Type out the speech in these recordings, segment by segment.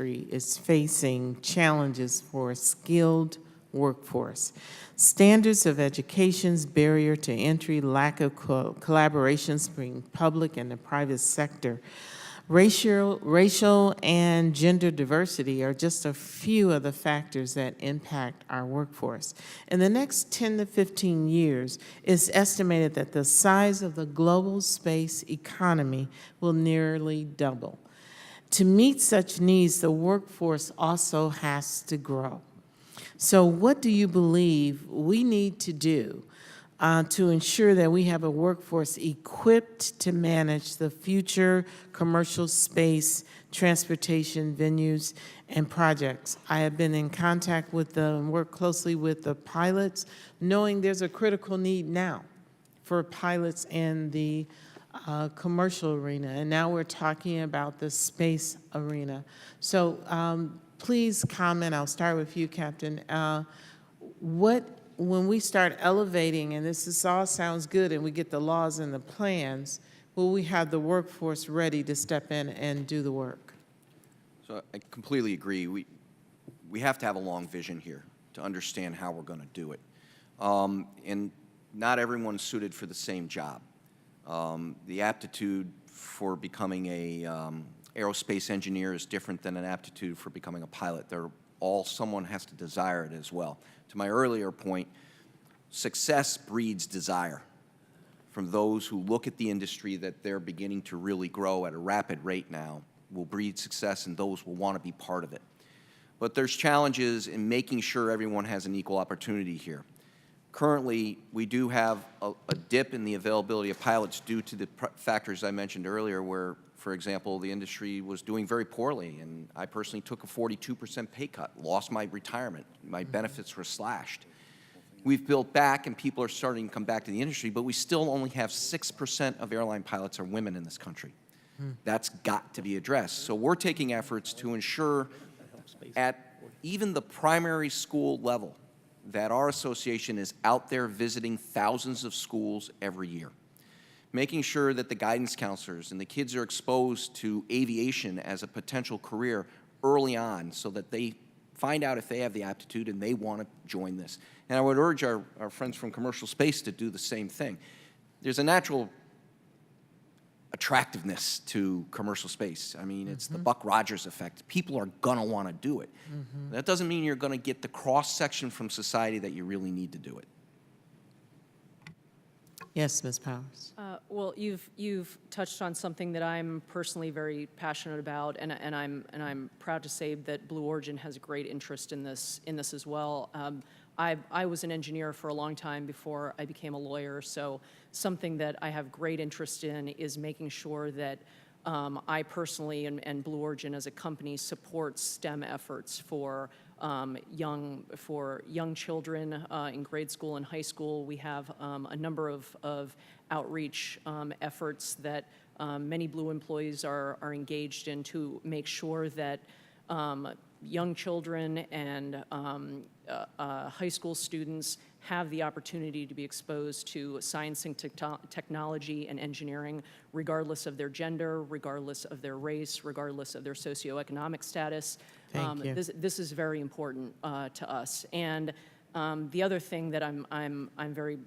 is facing challenges for a skilled workforce. Standards of education's barrier to entry, lack of collaborations between public and the private sector. Racial and gender diversity are just a few of the factors that impact our workforce. In the next 10 to 15 years, it's estimated that the size of the global space economy will nearly double. To meet such needs, the workforce also has to grow. So what do you believe we need to do to ensure that we have a workforce equipped to manage the future commercial space, transportation venues, and projects? I have been in contact with work closely with the pilots, knowing there's a critical need now for pilots in the commercial arena, and now we're talking about the space arena. So please comment. I'll start with you, Captain. When we start elevating, and this all sounds good, and we get the laws and the plans, will we have the workforce ready to step in and do the work? So I completely agree. We have to have a long vision here to understand how we're going to do it. And not everyone's suited for the same job. The aptitude for becoming a aerospace engineer is different than an aptitude for becoming a pilot. Someone has to desire it as well. To my earlier point, success breeds desire from those who look at the industry that they're beginning to really grow at a rapid rate now, will breed success, and those will want to be part of it. But there's challenges in making sure everyone has an equal opportunity here. Currently, we do have a dip in the availability of pilots due to the factors I mentioned earlier, where, for example, the industry was doing very poorly, and I personally took a 42% pay cut, lost my retirement, my benefits were slashed. We've built back, and people are starting to come back to the industry, but we still only have 6% of airline pilots are women in this country. That's got to be addressed. So we're taking efforts to ensure at even the primary school level that our association is out there visiting thousands of schools every year, making sure that the guidance counselors and the kids are exposed to aviation as a potential career early on so that they find out if they have the aptitude and they want to join this. And I would urge our friends from commercial space to do the same thing. There's a natural attractiveness to commercial space. I mean, it's the Buck Rogers effect. People are going to want to do it. That doesn't mean you're going to get the cross-section from society that you really need to do it. Yes, Ms. Powers. Well, you've touched on something that I'm personally very passionate about, and I'm proud to say that Blue Origin has a great interest in this as well. I was an engineer for a long time before I became a lawyer, so something that I have great interest in is making sure that I personally and Blue Origin as a company supports STEM efforts for young children in grade school and high school. We have a number of outreach efforts that many Blue employees are engaged in to make sure that young children and high school students have the opportunity to be exposed to science and technology and engineering, regardless of their gender, regardless of their race, regardless of their socioeconomic status. Thank you. This is very important to us. And the other thing that I'm very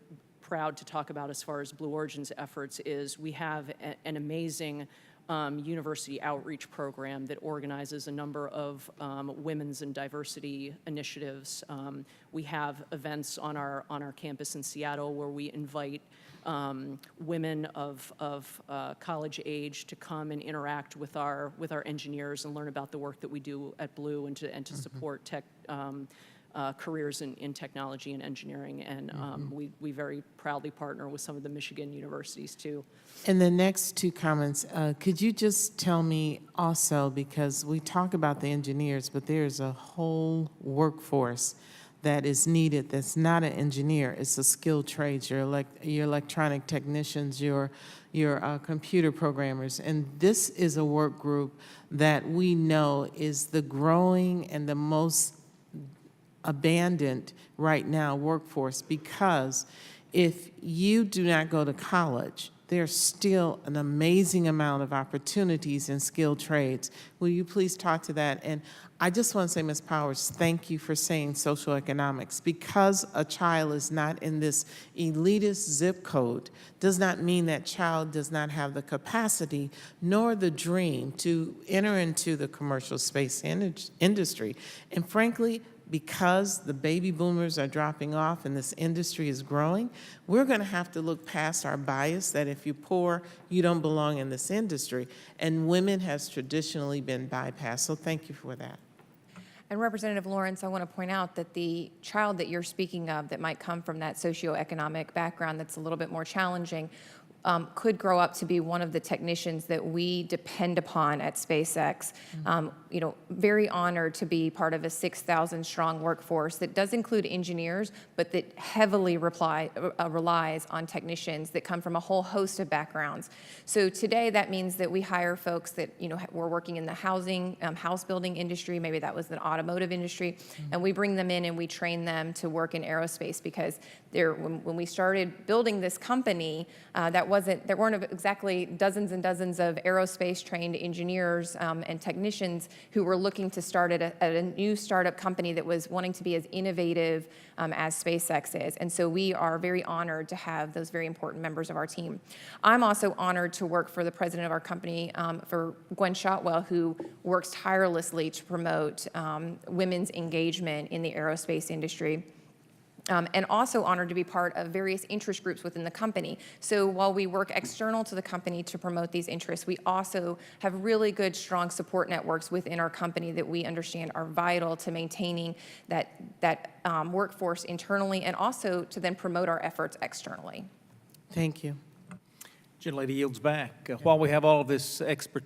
proud to talk about as far as Blue Origin's efforts is we have an amazing university outreach program that organizes a number of women's and diversity initiatives. We have events on our campus in Seattle where we invite women of college age to come and interact with our engineers and learn about the work that we do at Blue and to support tech careers in technology and engineering, and we very proudly partner with some of the Michigan universities too. In the next two comments, could you just tell me also, because we talk about the engineers, but there's a whole workforce that is needed that's not an engineer. It's a skilled trades, your electronic technicians, your computer programmers. And this is a work group that we know is the growing and the most abandoned right now workforce, because if you do not go to college, there's still an amazing amount of opportunities in skilled trades. Will you please talk to that? And I just want to say, Ms. Powers, thank you for saying social economics. Because a child is not in this elitist zip code does not mean that child does not have the capacity nor the dream to enter into the commercial space industry. And frankly, because the baby boomers are dropping off and this industry is growing, we're going to have to look past our bias that if you're poor, you don't belong in this industry. And women has traditionally been bypassed. So thank you for that. And Representative Lawrence, I want to point out that the child that you're speaking of that might come from that socioeconomic background that's a little bit more challenging could grow up to be one of the technicians that we depend upon at SpaceX. You know, very honored to be part of a 6,000 strong workforce that does include engineers, but that heavily relies on technicians that come from a whole host of backgrounds. So today that means that we hire folks that, you know, were working in the housing, house building industry, maybe that was the automotive industry, and we bring them in and we train them to work in aerospace because when we started building this company, there weren't exactly dozens and dozens of aerospace trained engineers and technicians who were looking to start at a new startup company that was wanting to be as innovative as SpaceX is. And so we are very honored to have those very important members of our team. I'm also honored to work for the president of our company, for Gwen Shotwell, who works tirelessly to promote women's engagement in the aerospace industry. And also honored to be part of various interest groups within the company. So while we work external to the company to promote these interests, we also have really good, strong support networks within our company that we understand are vital to maintaining that workforce internally and also to then promote our efforts externally. Thank you. Gentlelady yields back. While we have all of this expertise